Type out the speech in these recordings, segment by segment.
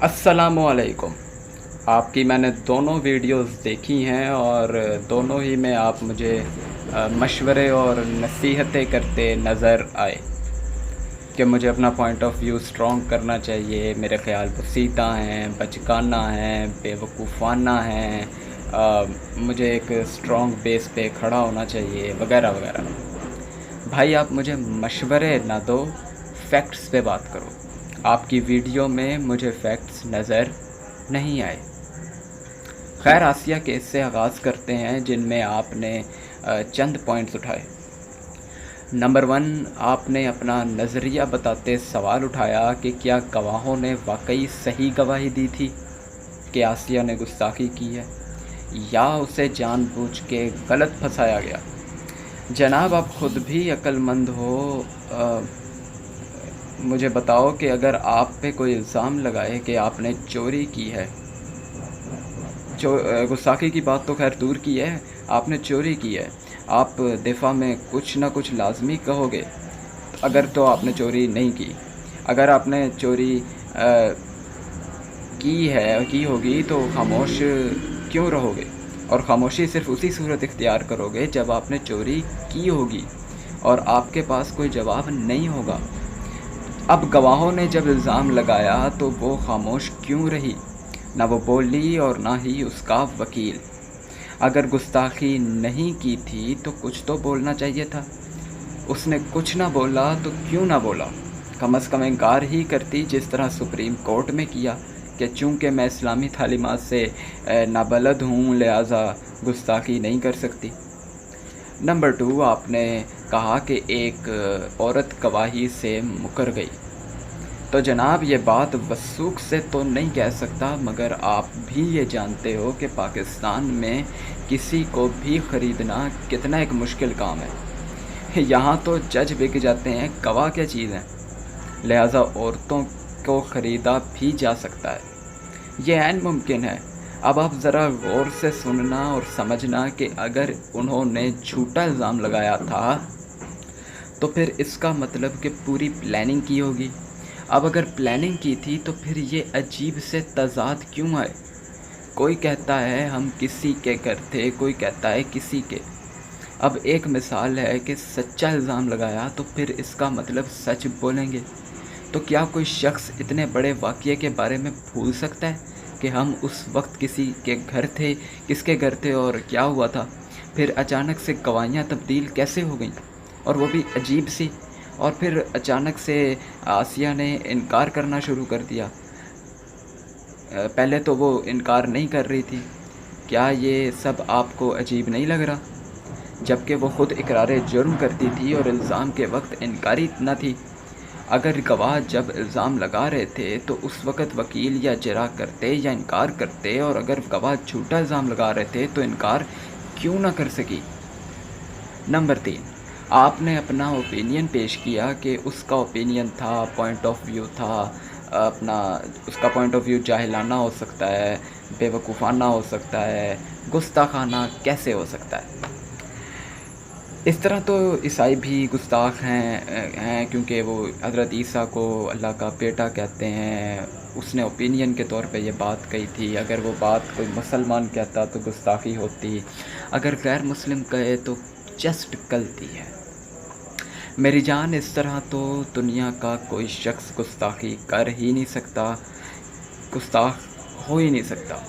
अस्सलामुअलैकुम। आपकी मैंने दोनों वीडियोस देखी हैं और दोनों ही में आप मुझे मशवरे और नसीहतें करते नज़र आए कि मुझे अपना पॉइंट ऑफ व्यू स्ट्रॉन्ग करना चाहिए। मेरे ख़्याल बसीता हैं, बचकाना हैं, बेवकूफ़ाना हैं, मुझे एक स्ट्रॉन्ग बेस पे खड़ा होना चाहिए वगैरह वगैरह। भाई आप मुझे मशवरे ना दो, फैक्ट्स पे बात करो। आपकी वीडियो में मुझे फैक्ट्स नज़र नहीं आए। खैर आसिया केस से आगाज़ करते हैं जिनमें आपने चंद पॉइंट्स उठाए। नंबर 1, आपने अपना नज़रिया बताते सवाल उठाया कि क्या गवाहों ने वाकई सही गवाही दी थी कि आसिया ने गुस्ताखी की है या उसे जानबूझ के गलत फंसाया गया। जनाब आप ख़ुद भी अक्लमंद हो, मुझे बताओ कि अगर आप पे कोई इल्ज़ाम लगाए कि आपने चोरी की है, गुस्ताखी की बात तो खैर दूर की है, आपने चोरी की है, आप दिफा में कुछ ना कुछ लाजमी कहोगे। अगर तो आपने चोरी नहीं की, अगर आपने चोरी की होगी तो खामोश क्यों रहोगे? और ख़ामोशी सिर्फ़ उसी सूरत इख्तियार करोगे जब आपने चोरी की होगी और आपके पास कोई जवाब नहीं होगा। अब गवाहों ने जब इल्ज़ाम लगाया तो वो खामोश क्यों रही? ना वो बोली और ना ही उसका वकील। अगर गुस्ताखी नहीं की थी तो कुछ तो बोलना चाहिए था। उसने कुछ ना बोला तो क्यों ना बोला? कम अज़ कम इनकार ही करती, जिस तरह सुप्रीम कोर्ट में किया कि चूँकि मैं इस्लामी तालीमात से नाबलद हूँ लिहाजा गुस्ताखी नहीं कर सकती। नंबर 2, आपने कहा कि एक औरत गवाही से मुकर गई। तो जनाब ये बात वसूख से तो नहीं कह सकता, मगर आप भी ये जानते हो कि पाकिस्तान में किसी को भी ख़रीदना कितना एक मुश्किल काम है। यहाँ तो जज बिक जाते हैं, गवाह क्या चीज़ है। लिहाजा औरतों को ख़रीदा भी जा सकता है, ये ऐन मुमकिन है। अब आप ज़रा गौर से सुनना और समझना कि अगर उन्होंने झूठा इल्ज़ाम लगाया था तो फिर इसका मतलब कि पूरी प्लानिंग की होगी। अब अगर प्लानिंग की थी तो फिर ये अजीब से तज़ाद क्यों आए? कोई कहता है हम किसी के घर थे, कोई कहता है किसी के। अब एक मिसाल है कि सच्चा इल्ज़ाम लगाया तो फिर इसका मतलब सच बोलेंगे। तो क्या कोई शख्स इतने बड़े वाक़ये के बारे में भूल सकता है कि हम उस वक्त किसी के घर थे, किसके घर थे और क्या हुआ था? फिर अचानक से गवाहियाँ तब्दील कैसे हो गईं, और वो भी अजीब सी? और फिर अचानक से आसिया ने इनकार करना शुरू कर दिया। पहले तो वो इनकार नहीं कर रही थी। क्या ये सब आपको अजीब नहीं लग रहा? जबकि वो ख़ुद इकरार जुर्म करती थी और इल्ज़ाम के वक्त इनकारी न थी। अगर गवाह जब इल्ज़ाम लगा रहे थे तो उस वक़्त वकील या जरा करते या इनकार करते, और अगर गवाह झूठा इल्ज़ाम लगा रहे थे तो इनकार क्यों ना कर सकी? नंबर 3, आपने अपना ओपिनियन पेश किया कि उसका ओपिनियन था, पॉइंट ऑफ व्यू था अपना, उसका पॉइंट ऑफ व्यू जाहिलाना हो सकता है, बेवकूफ़ाना हो सकता है, गुस्ताखाना कैसे हो सकता है? इस तरह तो ईसाई भी गुस्ताख हैं क्योंकि वो हज़रत ईसा को अल्लाह का बेटा कहते हैं। उसने ओपिनियन के तौर पे ये बात कही थी। अगर वो बात कोई मुसलमान कहता तो गुस्ताखी होती, अगर गैर मुस्लिम कहे तो जस्ट गलती है। मेरी जान, इस तरह तो दुनिया का कोई शख्स गुस्ताखी कर ही नहीं सकता, गुस्ताख हो ही नहीं सकता।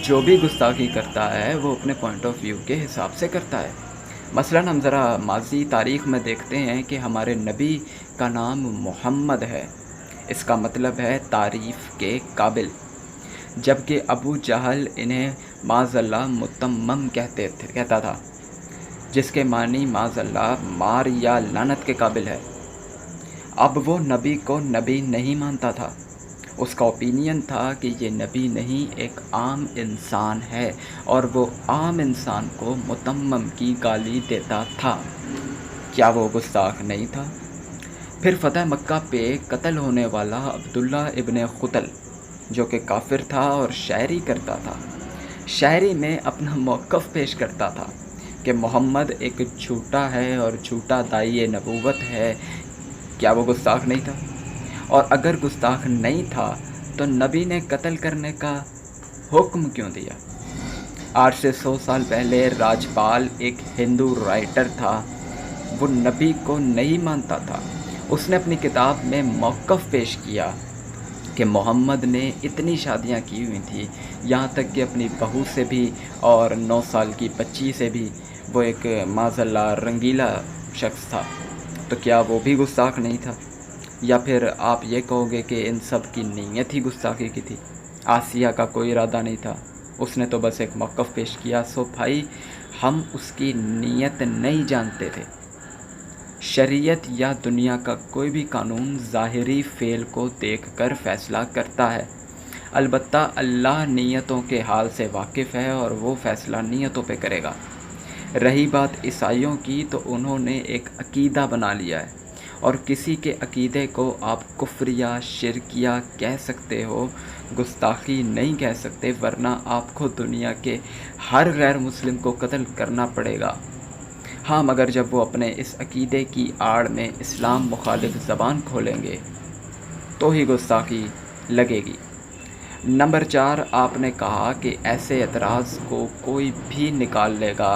जो भी गुस्ताखी करता है वो अपने पॉइंट ऑफ व्यू के हिसाब से करता है। मसलन हम ज़रा माजी तारीख़ में देखते हैं कि हमारे नबी का नाम मोहम्मद है। इसका मतलब है तारीफ़ के काबिल, जबकि अबू जहल इन्हें माज़ल्ला मुतम्मम कहता था, जिसके मानी माज़ल्ला मार या लानत के काबिल है। अब वो नबी को नबी नहीं मानता था। उसका ओपिनियन था कि ये नबी नहीं, एक आम इंसान है, और वो आम इंसान को मुतम्मम की गाली देता था। क्या वो गुस्ताख नहीं था? फिर फ़तह मक्का पे कत्ल होने वाला अब्दुल्ला इब्न ख़ुतल, जो कि काफिर था और शायरी करता था, शायरी में अपना मौक़िफ़ पेश करता था कि मोहम्मद एक झूठा है और झूठा दाई नबूवत है। क्या वो गुस्ताख नहीं था? और अगर गुस्ताख नहीं था तो नबी ने कत्ल करने का हुक्म क्यों दिया? आज से 100 साल पहले राजपाल एक हिंदू राइटर था, वो नबी को नहीं मानता था। उसने अपनी किताब में मौक़िफ़ पेश किया कि मोहम्मद ने इतनी शादियां की हुई थी, यहाँ तक कि अपनी बहू से भी और 9 साल की बच्ची से भी। वो एक माज़अल्लाह रंगीला शख्स था, तो क्या वो भी गुस्ताख नहीं था? या फिर आप ये कहोगे कि इन सब की नीयत ही गुस्ताखी की थी? आसिया का कोई इरादा नहीं था, उसने तो बस एक मौक़िफ़ पेश किया। सो भाई, हम उसकी नीयत नहीं जानते थे। शरीयत या दुनिया का कोई भी कानून ज़ाहिरी फ़ेल को देखकर फ़ैसला करता है। अलबत्ता अल्लाह नीयतों के हाल से वाकिफ़ है और वो फ़ैसला नीयतों पे करेगा। रही बात ईसाइयों की, तो उन्होंने एक अक़ीदा बना लिया है, और किसी के अक़ीदे को आप कुफ्रिया शिरकिया कह सकते हो, गुस्ताखी नहीं कह सकते, वरना आपको दुनिया के हर गैर मुस्लिम को कत्ल करना पड़ेगा। हाँ, मगर जब वो अपने इस अक़ीदे की आड़ में इस्लाम मुखालिफ ज़बान खोलेंगे तो ही गुस्ताखी लगेगी। नंबर 4, आपने कहा कि ऐसे एतराज़ को कोई भी निकाल लेगा।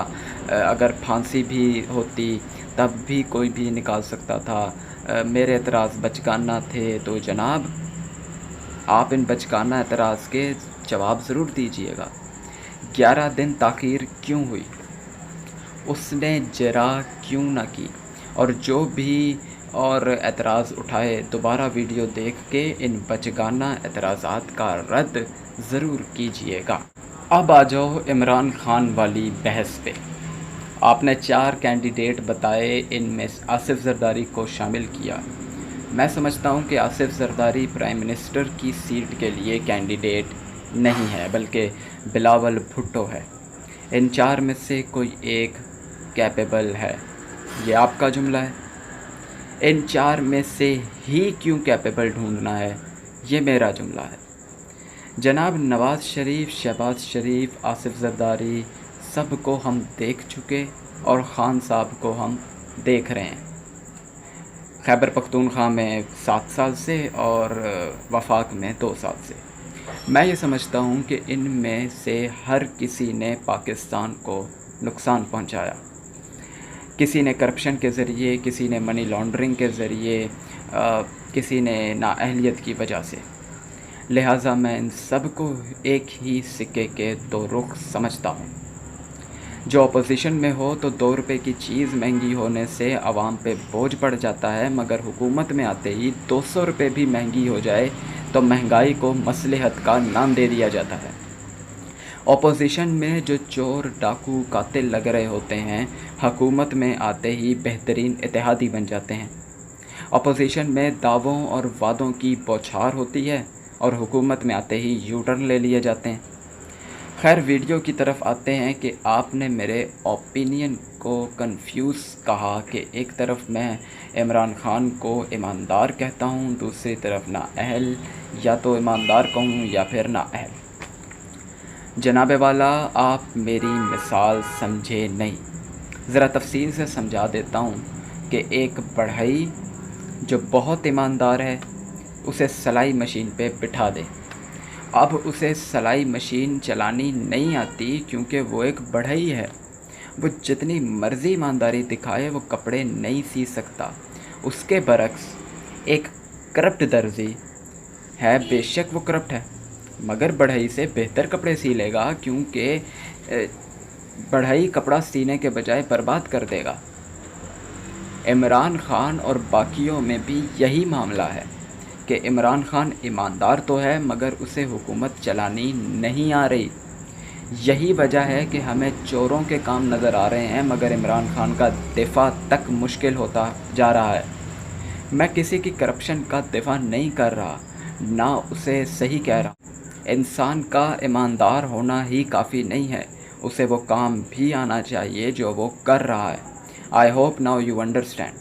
अगर फांसी भी होती तब भी कोई भी निकाल सकता था। मेरे एतराज़ बचकाना थे, तो जनाब आप इन बचकाना एतराज़ के जवाब ज़रूर दीजिएगा। 11 दिन ताख़ीर क्यों हुई? उसने जरा क्यों ना की? और जो भी और एतराज़ उठाए, दोबारा वीडियो देख के इन बचगाना एतराज़ात का रद्द ज़रूर कीजिएगा। अब आ जाओ इमरान खान वाली बहस पे। आपने 4 कैंडिडेट बताए, इनमें आसिफ़ ज़रदारी को शामिल किया। मैं समझता हूँ कि आसिफ़ ज़रदारी प्राइम मिनिस्टर की सीट के लिए कैंडिडेट नहीं है, बल्कि बिलावल भुट्टो है। इन 4 में से कोई एक कैपेबल है, ये आपका जुमला है। इन 4 में से ही क्यों कैपेबल ढूंढना है, ये मेरा जुमला है। जनाब नवाज़ शरीफ, शहबाज शरीफ, आसिफ़ ज़रदारी, सब को हम देख चुके, और ख़ान साहब को हम देख रहे हैं। खैबर पख्तूनख्वा में 7 साल से और वफाक में 2 साल से। मैं ये समझता हूँ कि इनमें से हर किसी ने पाकिस्तान को नुकसान पहुँचाया। किसी ने करप्शन के ज़रिए, किसी ने मनी लॉन्ड्रिंग के ज़रिए, किसी ने नाअहलियत की वजह से। लिहाजा मैं इन सब को एक ही सिक्के के 2 रुख समझता हूँ। जो अपोजिशन में हो तो 2 रुपये की चीज़ महंगी होने से आवाम पे बोझ पड़ जाता है, मगर हुकूमत में आते ही 200 रुपये भी महंगी हो जाए तो महंगाई को मसलहत का नाम दे दिया जाता है। अपोजिशन में जो चोर, डाकू, कातिल लग रहे होते हैं, हुकूमत में आते ही बेहतरीन इत्तेहादी बन जाते हैं। अपोजिशन में दावों और वादों की बौछार होती है, और हुकूमत में आते ही यू टर्न ले लिए जाते हैं। खैर, वीडियो की तरफ आते हैं कि आपने मेरे ओपिनियन को कंफ्यूज कहा कि एक तरफ मैं इमरान खान को ईमानदार कहता हूँ, दूसरी तरफ नाअहल। या तो ईमानदार कहूँ या फिर नाअहल। जनाबे वाला, आप मेरी मिसाल समझे नहीं। ज़रा तफसील से समझा देता हूँ कि एक बढ़ई जो बहुत ईमानदार है, उसे सिलाई मशीन पे बिठा दे। अब उसे सिलाई मशीन चलानी नहीं आती क्योंकि वो एक बढ़ई है। वो जितनी मर्ज़ी ईमानदारी दिखाए, वो कपड़े नहीं सी सकता। उसके बरक्स एक करप्ट दर्जी है, बेशक वो करप्ट है, मगर बढ़ई से बेहतर कपड़े सी लेगा, क्योंकि बढ़ई कपड़ा सीने के बजाय बर्बाद कर देगा। इमरान खान और बाकियों में भी यही मामला है कि इमरान खान ईमानदार तो है, मगर उसे हुकूमत चलानी नहीं आ रही। यही वजह है कि हमें चोरों के काम नज़र आ रहे हैं, मगर इमरान खान का दिफा तक मुश्किल होता जा रहा है। मैं किसी की करप्शन का दिफा नहीं कर रहा, ना उसे सही कह रहा। इंसान का ईमानदार होना ही काफ़ी नहीं है, उसे वो काम भी आना चाहिए जो वो कर रहा है। I hope now you understand.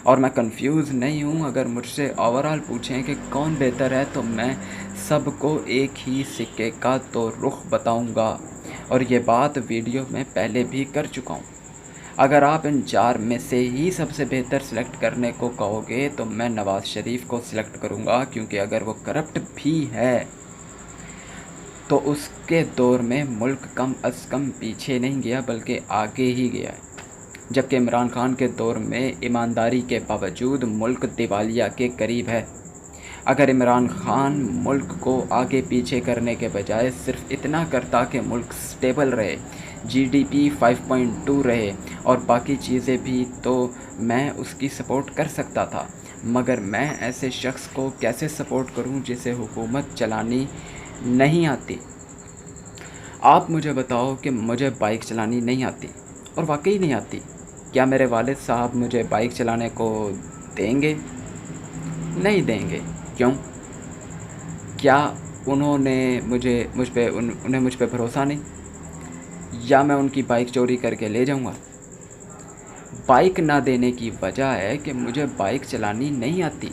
और मैं कंफ्यूज नहीं हूँ। अगर मुझसे ओवरऑल पूछें कि कौन बेहतर है, तो मैं सबको एक ही सिक्के का 2 रुख बताऊँगा, और ये बात वीडियो में पहले भी कर चुका हूँ। اگر آپ ان 4 میں سے ہی سب سے بہتر سلیکٹ کرنے کو کہو گے تو میں نواز شریف کو سلیکٹ کروں گا، کیونکہ اگر وہ کرپٹ بھی ہے تو اس کے دور میں ملک کم از کم پیچھے نہیں گیا بلکہ آگے ہی گیا ہے، جبکہ عمران خان کے دور میں ایمانداری کے باوجود ملک دیوالیہ کے قریب ہے۔ اگر عمران خان ملک کو آگے پیچھے کرنے کے بجائے صرف اتنا کرتا کہ ملک سٹیبل رہے، جی ڈی پی 5.2 رہے اور باقی چیزیں بھی، تو میں اس کی سپورٹ کر سکتا تھا، مگر میں ایسے شخص کو کیسے سپورٹ کروں جسے حکومت چلانی نہیں آتی؟ آپ مجھے بتاؤ کہ مجھے بائک چلانی نہیں آتی، اور واقعی نہیں آتی، کیا میرے والد صاحب مجھے بائک چلانے کو دیں گے؟ نہیں دیں گے۔ کیوں؟ کیا انہیں مجھ پہ بھروسہ نہیں، یا میں ان کی بائک چوری کر کے لے جاؤں گا؟ بائک نہ دینے کی وجہ ہے کہ مجھے بائک چلانی نہیں آتی،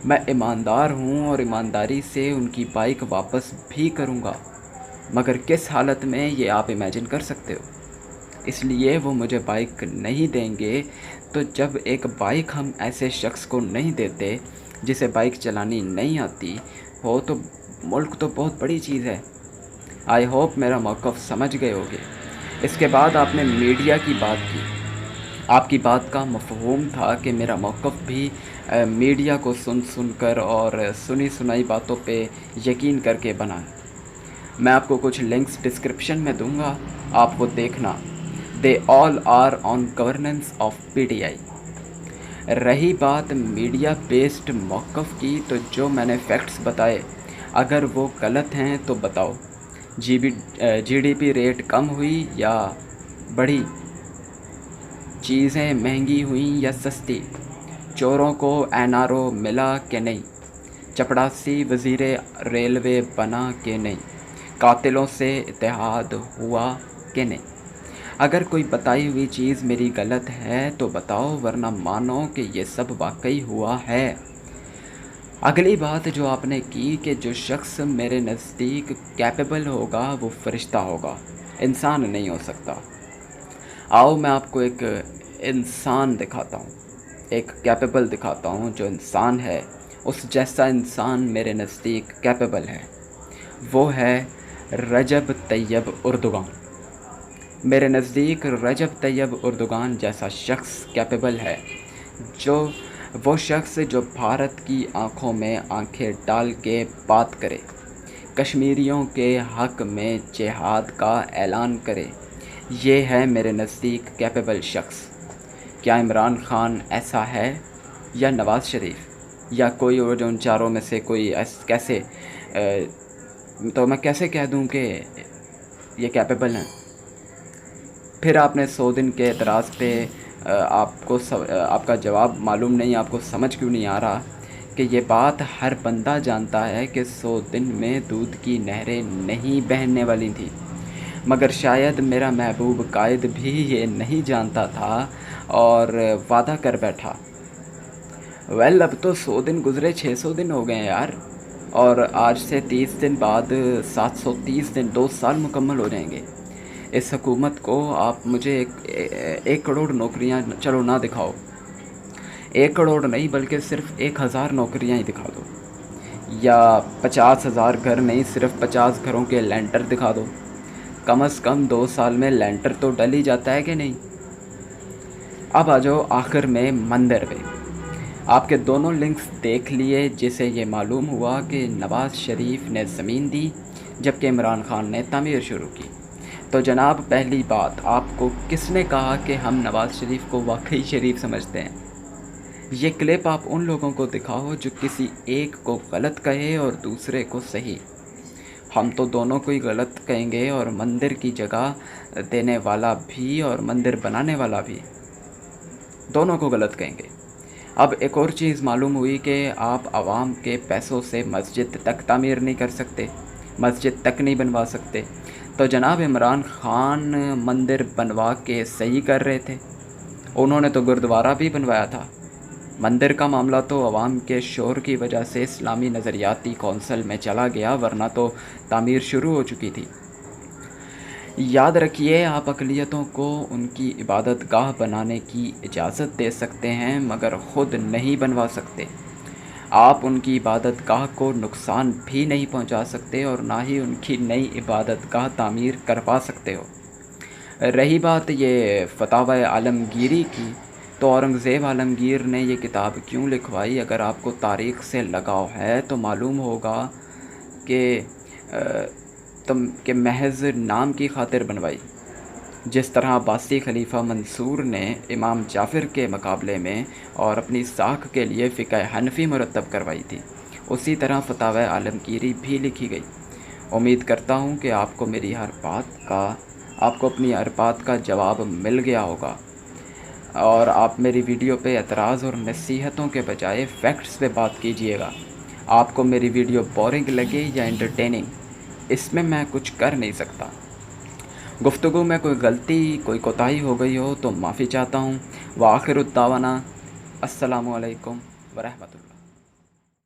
میں ایماندار ہوں اور ایمانداری سے ان کی بائک واپس بھی کروں گا، مگر کس حالت میں یہ آپ امیجن کر سکتے ہو؟ اس لیے وہ مجھے بائک نہیں دیں گے۔ تو جب ایک بائک ہم ایسے شخص کو نہیں دیتے جسے بائک چلانی نہیں آتی ہو، تو ملک تو بہت بڑی چیز ہے۔ آئی ہوپ میرا موقف سمجھ گئے ہوگے۔ اس کے بعد آپ نے میڈیا کی بات کی۔ آپ کی بات کا مفہوم تھا کہ میرا موقف بھی میڈیا کو سن کر اور سنی سنائی باتوں پہ یقین کر کے بنا ہے۔ میں آپ کو کچھ لنکس ڈسکرپشن میں دوں گا، آپ وہ دیکھنا۔ They all are on governance of P T I. رہی بات میڈیا بیسڈ موقف کی، تو جو میں نے فیکٹس بتائے اگر وہ غلط ہیں تو بتاؤ۔ جی ڈی پی ریٹ کم ہوئی یا بڑھی؟ چیزیں مہنگی ہوئیں یا سستی؟ چوروں کو این آر او ملا کہ نہیں؟ چپڑاسی وزیر ریلوے بنا کہ نہیں؟ قاتلوں سے اتحاد ہوا کہ نہیں؟ اگر کوئی بتائی ہوئی چیز میری غلط ہے تو بتاؤ، ورنہ مانو کہ یہ سب واقعی ہوا ہے۔ اگلی بات جو آپ نے کی کہ جو شخص میرے نزدیک کیپیبل ہوگا وہ فرشتہ ہوگا، انسان نہیں ہو سکتا۔ آؤ میں آپ کو ایک انسان دکھاتا ہوں، ایک کیپیبل دکھاتا ہوں جو انسان ہے، اس جیسا انسان میرے نزدیک کیپیبل ہے، وہ ہے رجب طیب اردگان۔ میرے نزدیک رجب طیب اردگان جیسا شخص کیپیبل ہے، وہ شخص جو بھارت کی آنکھوں میں آنکھیں ڈال کے بات کرے، کشمیریوں کے حق میں جہاد کا اعلان کرے، یہ ہے میرے نزدیک کیپیبل شخص۔ کیا عمران خان ایسا ہے، یا نواز شریف، یا کوئی اور جو ان چاروں میں سے کوئی کیسے؟ تو میں کیسے کہہ دوں کہ یہ کیپیبل ہیں؟ پھر آپ نے 100 دن کے اعتراض پہ آپ کا جواب معلوم نہیں، آپ کو سمجھ کیوں نہیں آ رہا کہ یہ بات ہر بندہ جانتا ہے کہ 100 دن میں دودھ کی نہریں نہیں بہنے والی تھیں، مگر شاید میرا محبوب قائد بھی یہ نہیں جانتا تھا اور وعدہ کر بیٹھا۔ اب تو 100 دن گزرے، 600 دن ہو گئے ہیں یار، اور آج سے 30 دن بعد 730 دن، 2 سال مکمل ہو جائیں گے۔ اس حکومت کو آپ مجھے 1 کروڑ نوکریاں چلو نہ دکھاؤ، 1 کروڑ نہیں بلکہ صرف 1000 نوکریاں ہی دکھا دو، یا 50,000 گھر نہیں، صرف 50 گھروں کے لینٹر دکھا دو۔ کم از کم 2 سال میں لینٹر تو ڈل ہی جاتا ہے کہ نہیں؟ اب آ جاؤ آخر میں مندر پہ۔ آپ کے دونوں لنکس دیکھ لیے، جسے یہ معلوم ہوا کہ نواز شریف نے زمین دی جبکہ عمران خان نے تعمیر شروع کی۔ تو جناب، پہلی بات، آپ کو کس نے کہا کہ ہم نواز شریف کو واقعی شریف سمجھتے ہیں؟ یہ کلپ آپ ان لوگوں کو دکھاؤ جو کسی ایک کو غلط کہے اور دوسرے کو صحیح۔ ہم تو دونوں کو ہی غلط کہیں گے، اور مندر کی جگہ دینے والا بھی اور مندر بنانے والا بھی، دونوں کو غلط کہیں گے۔ اب ایک اور چیز معلوم ہوئی کہ آپ عوام کے پیسوں سے مسجد تک تعمیر نہیں کر سکتے، مسجد تک نہیں بنوا سکتے۔ تو جناب عمران خان مندر بنوا کے صحیح کر رہے تھے، انہوں نے تو گردوارہ بھی بنوایا تھا۔ مندر کا معاملہ تو عوام کے شور کی وجہ سے اسلامی نظریاتی کونسل میں چلا گیا، ورنہ تو تعمیر شروع ہو چکی تھی۔ یاد رکھیے، آپ اقلیتوں کو ان کی عبادت گاہ بنانے کی اجازت دے سکتے ہیں مگر خود نہیں بنوا سکتے۔ آپ ان کی عبادت گاہ کو نقصان بھی نہیں پہنچا سکتے اور نہ ہی ان کی نئی عبادت گاہ تعمیر کروا سکتے ہو۔ رہی بات یہ فتاوی عالمگیری کی، تو اورنگزیب عالمگیر نے یہ کتاب کیوں لکھوائی؟ اگر آپ کو تاریخ سے لگاؤ ہے تو معلوم ہوگا کہ محض نام کی خاطر بنوائی، جس طرح عباسی خلیفہ منصور نے امام جعفر کے مقابلے میں اور اپنی ساکھ کے لیے فقہ حنفی مرتب کروائی تھی، اسی طرح فتاوی عالمگیری بھی لکھی گئی۔ امید کرتا ہوں کہ آپ کو اپنی ہر بات کا جواب مل گیا ہوگا، اور آپ میری ویڈیو پہ اعتراض اور نصیحتوں کے بجائے فیکٹس پہ بات کیجیے گا۔ آپ کو میری ویڈیو بورنگ لگے یا انٹرٹیننگ، اس میں میں کچھ کر نہیں سکتا۔ گفتگو میں کوئی غلطی، کوئی کوتاہی ہو گئی ہو تو معافی چاہتا ہوں۔ وآخر الدعوانا السلام علیکم ورحمۃ اللہ۔